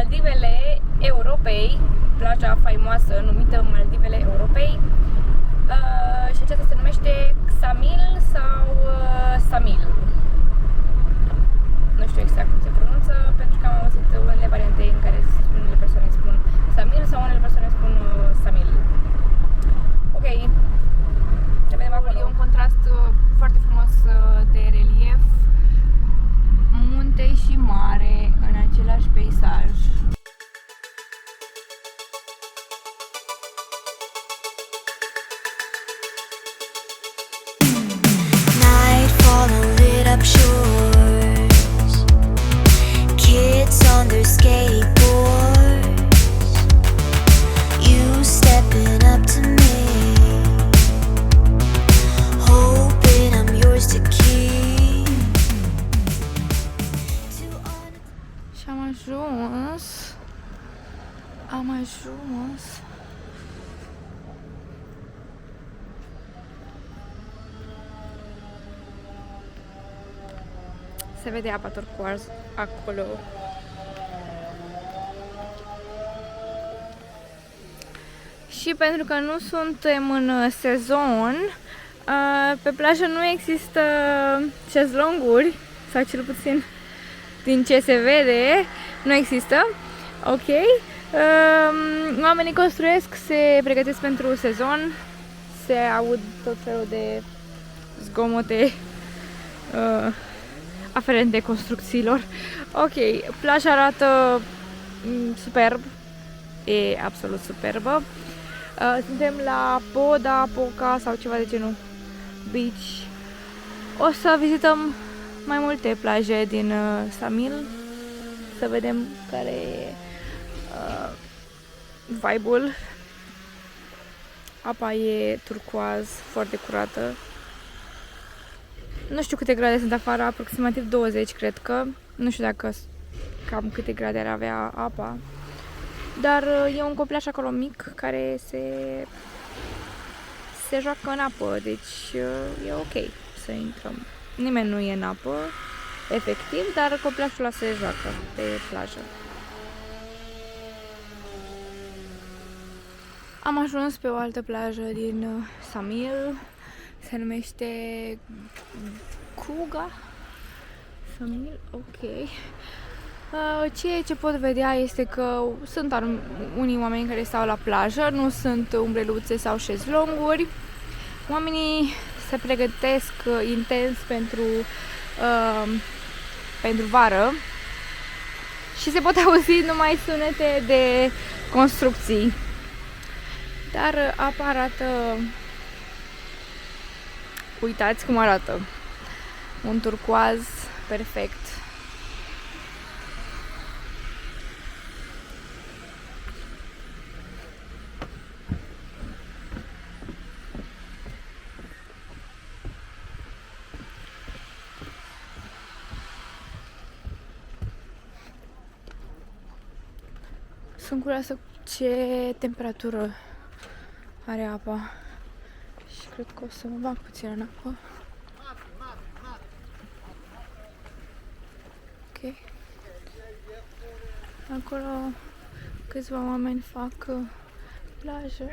Maldivele Europei, plaja faimoasă numită Maldivele Europei. Și aceasta se numește Xamil sau Samil. Nu știu exact cum se pronunță, pentru că am auzit unele variante în care unele persoane spun Samil sau unele persoane spun Samil. Ok, ne vedem acolo. E un contrast foarte frumos de relief, munte și mare în același peisaj. Nightfall and lit up shores, kids on their skateboards, you stepping up to me, hoping I'm yours to keep. Și am ajuns se vede apa turcoaz acolo. Și pentru că nu suntem în sezon, pe plajă nu există șezlonguri, sau cel puțin din ce se vede, nu există. Ok. Oamenii construiesc, se pregătesc pentru sezon, se aud tot felul de zgomote aferente construcțiilor. Ok, plaja arată superb, e absolut superbă. Suntem la Poca sau ceva de genul beach. O să vizităm mai multe plaje din Samil, să vedem care e vibe-ul. Apa e turcoaz, foarte curată. Nu știu câte grade sunt afară, aproximativ 20 cred că. Nu știu dacă cam câte grade ar avea apa. Dar e un copilaș acolo mic care se joacă în apă, deci e ok să intrăm. Nimeni nu e în apă, efectiv, dar copilașul ăla se joacă pe plajă. Am ajuns pe o altă plajă din Samil, se numește Kuga. Samil, ok. Ceea ce pot vedea este că sunt unii oameni care stau la plajă, nu sunt umbreluțe sau șezlonguri. Oamenii se pregătesc intens pentru vară și se pot auzi numai sunete de construcții. Dar apa arată... Uitați cum arată. Un turcoaz perfect. Sunt curioasă ce temperatură are apa și cred că o să mă bag puțin în apă. Ok. Acolo câțiva oameni fac plajă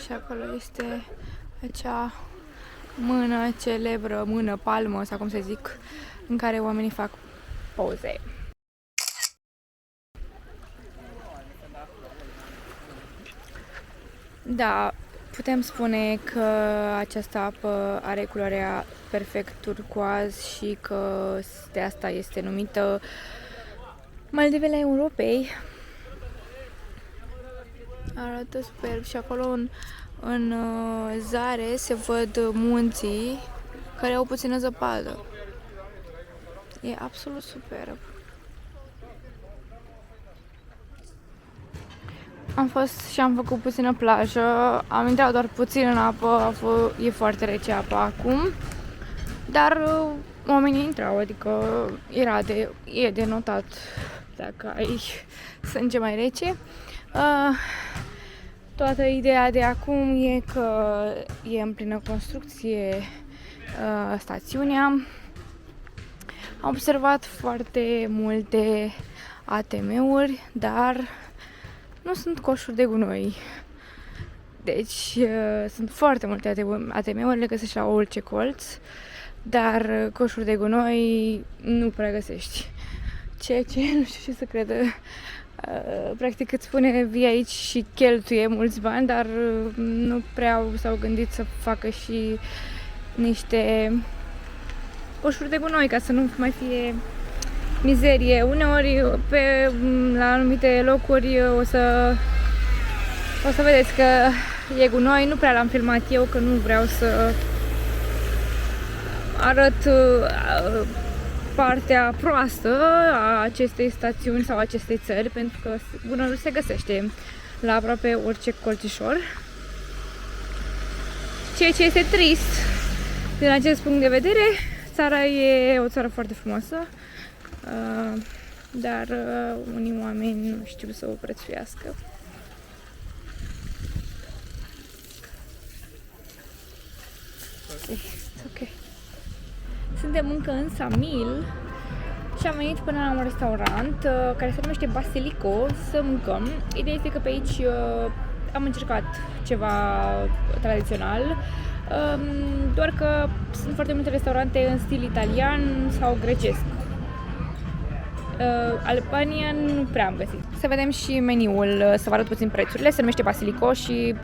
și acolo este acea mână celebră, mână, palmă sau cum să zic, în care oamenii fac poze. Da, putem spune că această apă are culoarea perfect turcoaz și că de asta este numită Maldivele Europei. Arată superb și acolo în zare se văd munții care au puțină zăpadă. E absolut superb. Am fost și am făcut puțină plajă, am intrat doar puțin în apă, e foarte rece apa acum, dar oamenii intrau, adică e de notat dacă ai sânge mai rece. Toată ideea de acum e că e în plină construcție stațiunea. Am observat foarte multe ATM-uri, dar nu sunt coșuri de gunoi. Deci sunt foarte multe ATM-uri, le găsești la orice colț, dar coșuri de gunoi nu prea găsești. Ceea ce nu știu ce să credă. Practic îți spune vii aici și cheltuie mulți bani, dar nu prea s-au gândit să facă și niște coșuri de gunoi ca să nu mai fie mizerie. Uneori la anumite locuri o să vedeți că e gunoi, nu prea l-am filmat eu, că nu vreau să arăt partea proastă a acestei stațiuni sau acestei țări, pentru că gunoiul se găsește la aproape orice colțișor. Ceea ce este trist din acest punct de vedere. Țara e o țară foarte frumoasă, dar unii oameni nu știu să o prețuiască. Ok. Suntem încă în Samil și am venit până la un restaurant care se numește Basilico să mâncăm. Ideea este că pe aici am încercat ceva tradițional, doar că sunt foarte multe restaurante în stil italian sau grecesc. Albania nu prea am găsit. Să vedem și meniul, să vă arăt puțin prețurile. Se numește Basilico și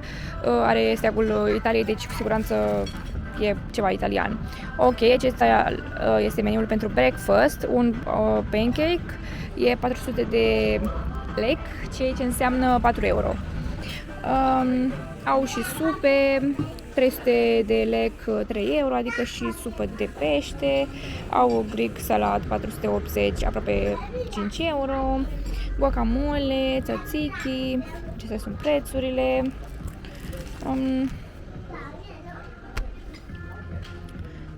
are steagul Italiei, deci cu siguranță e ceva italian. Ok, acesta este meniul pentru breakfast. Un pancake e 400 de lei, ceea ce înseamnă 4 euro. Au și supe, 300 de lei, 3 euro, adică și supă de pește. Au Greek salad, 480, aproape 5 euro. Guacamole, tzatziki, acestea sunt prețurile.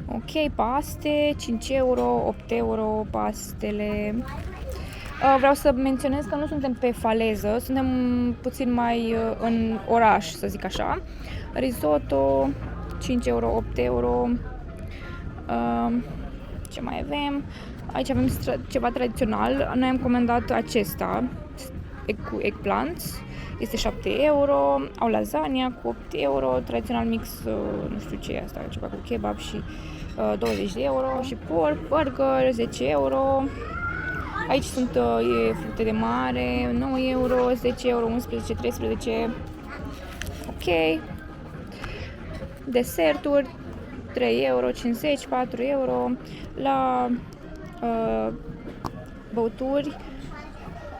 Ok, paste, 5 euro, 8 euro, pastele. Vreau să menționez că nu suntem pe faleză, suntem puțin mai în oraș, să zic așa. Risotto, 5 euro, 8 euro. Ce mai avem? Aici avem ceva tradițional. Noi am comandat acesta cu eggplants. Este 7 euro. Au lasagna cu 8 euro. Tradițional mix, nu știu ce e asta, ceva cu kebab și 20 de euro. Și pork, burger, 10 euro. Aici sunt fructe de mare, 9 euro, 10 euro, 11, 13. Ok. Deserturi, 3 euro, 50, 4 euro. La băuturi,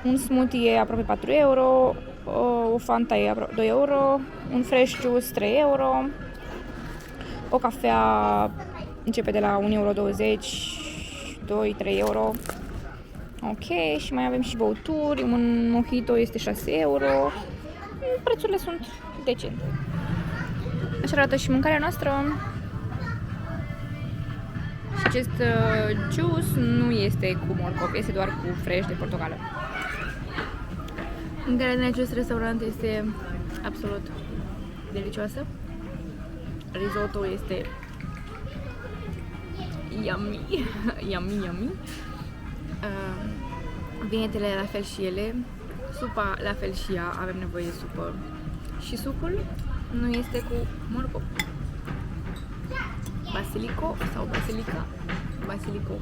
un smoothie e aproape 4 euro, o Fanta e aproape 2 euro, un fresh juice 3 euro, o cafea începe de la 1,20 euro, 2-3 euro. Ok, și mai avem și băuturi, un mojito este 6 euro, prețurile sunt decente. Așa arată și mâncarea noastră. Și acest juice nu este cu morcov, este doar cu fresh de portocală. Mâncarea din acest restaurant este absolut delicioasă. Risotto este yummy, yummy, yummy. Vinetele la fel și ele, supa la fel și ea, avem nevoie de supă și sucul nu este cu morcov. Basilico sau basilica? Basilico.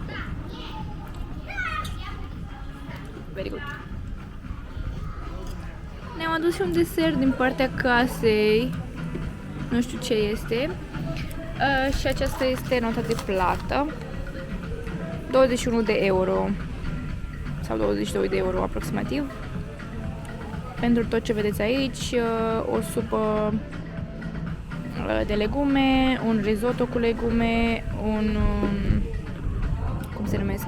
Very good. Ne-am adus și un desert din partea casei, nu știu ce este, și aceasta este nota de plată, 21 de euro sau 22 de euro aproximativ. Pentru tot ce vedeți aici, o supă de legume, un risotto cu legume, un cum se numesc,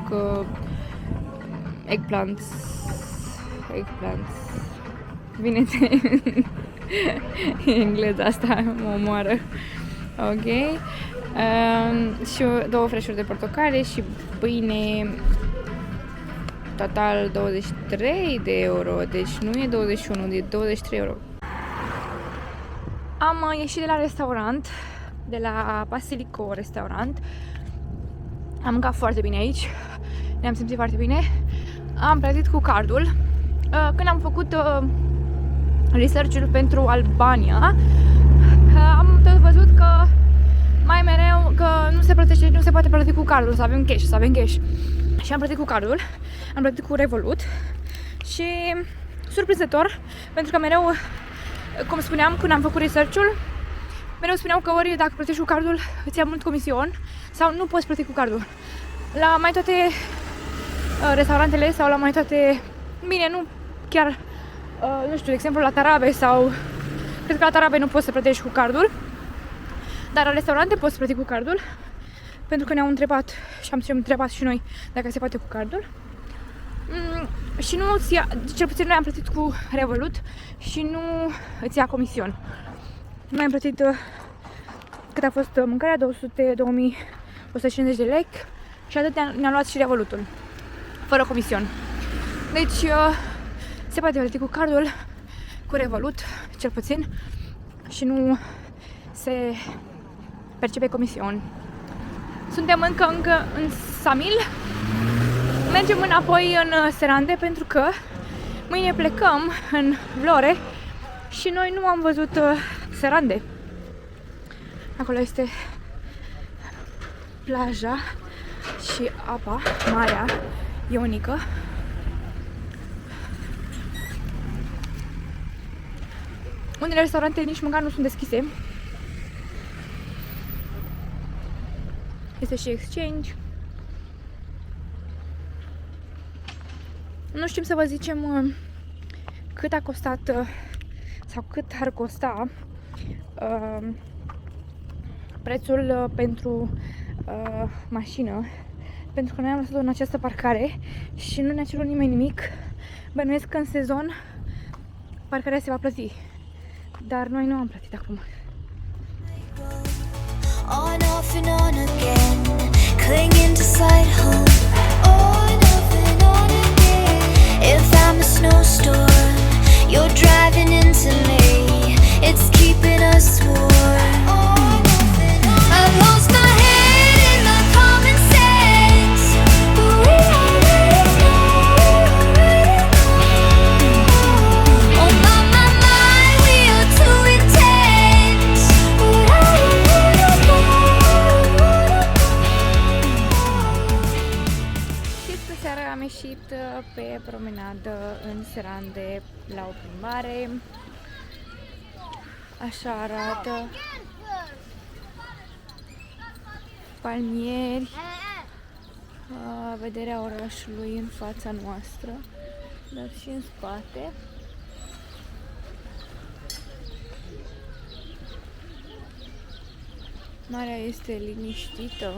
eggplants, vinete engleza asta mă omoară. Ok. Și două freșuri de portocale și pâine, total 23 de euro, deci nu e 21, e 23 euro. Am ieșit de la restaurant, de la Basilico restaurant. Am mâncat foarte bine aici, ne-am simțit foarte bine. am plătit cu cardul. Când am făcut research-ul pentru Albania, am tot văzut că mai mereu că nu se plătește, nu se poate plăti cu cardul, să avem cash, Și am plătit cu cardul, am plătit cu Revolut și surprinzător, pentru că mereu, cum spuneam când am făcut research-ul, mereu spuneau că ori dacă plătești cu cardul îți ia mult comision sau nu poți plăti cu cardul. La mai toate restaurantele sau la mai toate, bine, nu chiar, nu știu, de exemplu la Tarabe sau, cred că la Tarabe nu poți să plătești cu cardul, dar la restaurante poți să plăti cu cardul, pentru că ne-au întrebat și am întrebat și noi dacă se poate cu cardul. Și nu îți ia, cel puțin noi am plătit cu Revolut și nu îți ia comision. Noi am plătit cât a fost mâncarea, 2150 de lei și atât ne-a luat și Revolutul, fără comision. Deci se poate plăti cu cardul, cu Revolut, cel puțin, și nu se percepe comision. Suntem încă în Samil. Mergem înapoi în Serande pentru că mâine plecăm în Vlore și noi nu am văzut Serande. Acolo este plaja și apa, Marea Ionică. Unele restaurante nici măcar nu sunt deschise. Este și exchange. Nu știm să vă zicem cât a costat sau cât ar costa prețul pentru mașină, pentru că noi am lăsat-o în această parcare și nu ne-a cerut nimeni nimic. Bănuiesc că în sezon parcarea se va plăti, dar noi nu am plătit acum. On, off and on again, clinging to side home. On, off and on again. If I'm a snowstorm, you're driving into me. It's keeping us warm. On, off and on. I've lost my head in my common sense, but we already know. On my mind, we are too intense. Și spre seara am ieșit pe promenadă în Serande la o plimbare. Așa arată. Palmieri, vederea orașului în fața noastră, dar și în spate. Marea este liniștită.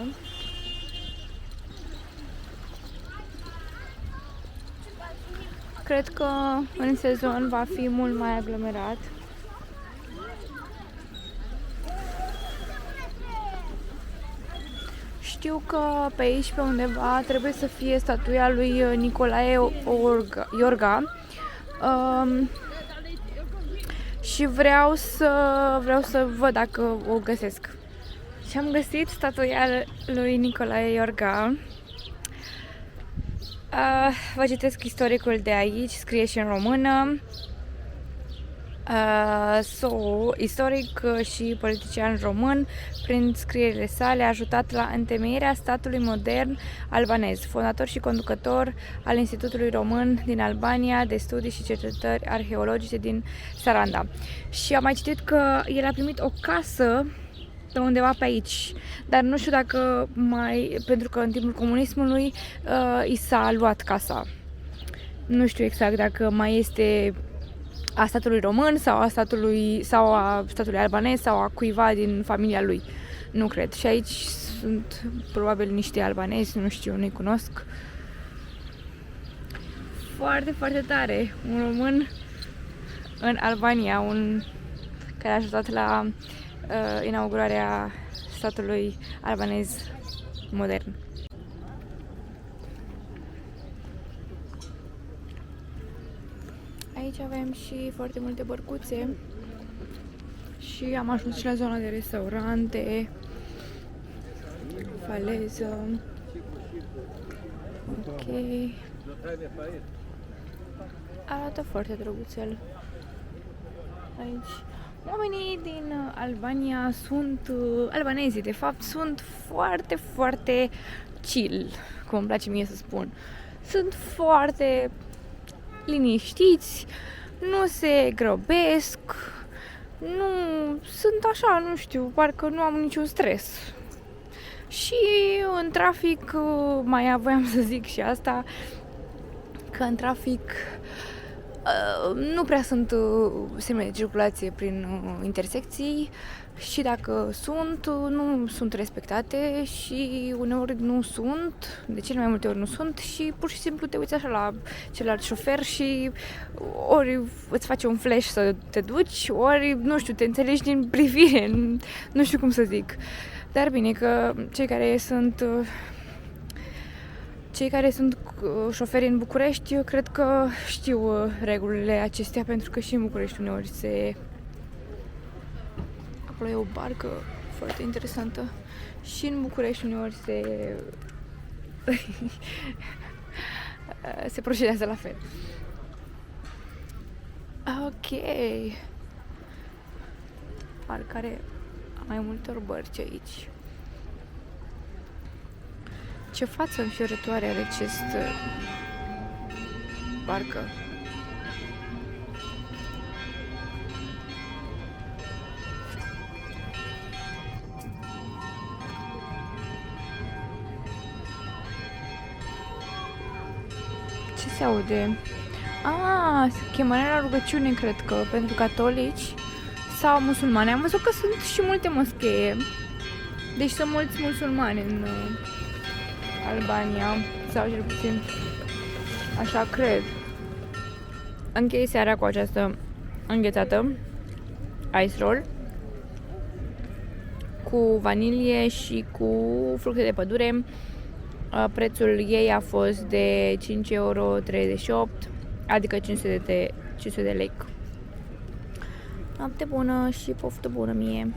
Cred că în sezon va fi mult mai aglomerat. Știu că pe aici, pe undeva, trebuie să fie statuia lui Nicolae Iorga. Și vreau să văd dacă o găsesc. Și am găsit statuia lui Nicolae Iorga. Vă citesc istoricul de aici, scrie și în română. Istoric și politician român, prin scrierile sale a ajutat la întemeierea statului modern albanez, fondator și conducător al Institutului Român din Albania de studii și cercetări arheologice din Saranda. Și am mai citit că el a primit o casă pe undeva pe aici, dar nu știu dacă pentru că în timpul comunismului i s-a luat casa. Nu știu exact dacă mai este a statului român sau a statului albanez sau a cuiva din familia lui. Nu cred. Și aici sunt probabil niște albanezi, nu știu, nu-i cunosc. Foarte, foarte tare. Un român în Albania, care a ajutat la inaugurarea statului albanez modern. Aici avem și foarte multe bărcuțe și am ajuns și la zona de restaurante, faleză. Ok. Arată foarte drăguțel. Aici. Oamenii din Albania sunt, albanezii de fapt, sunt foarte, foarte chill, cum îmi place mie să spun. Sunt foarte liniștiți, nu se grăbesc, nu sunt așa, nu știu, parcă nu am niciun stres. Și în trafic, mai voiam să zic și asta, că în trafic nu prea sunt semne de circulație prin intersecții și dacă sunt, nu sunt respectate și uneori nu sunt, de cele mai multe ori nu sunt și pur și simplu te uiți așa la celălalt șofer și ori îți face un flash să te duci, ori, nu știu, te înțelegi din privire, nu știu cum să zic. Dar bine că cei care sunt șoferi în București, eu cred că știu regulile acestea, pentru că și în București uneori acolo e o barcă foarte interesantă. Și în București uneori se procedează la fel. Ok. Parcare mai multe ori bărci aici. Ce față înfiorătoare are acest barcă. Ce se aude? Chemarea la rugăciune, cred că, pentru catolici sau musulmani. Am văzut că sunt și multe moschee. Deci sunt mulți musulmani în Albania, sau cel puțin așa cred. Închei seara cu această înghețată ice roll cu vanilie și cu fructe de pădure. Prețul ei a fost de 5,38 €, adică 500 de lei. Noapte bună și poftă bună mie!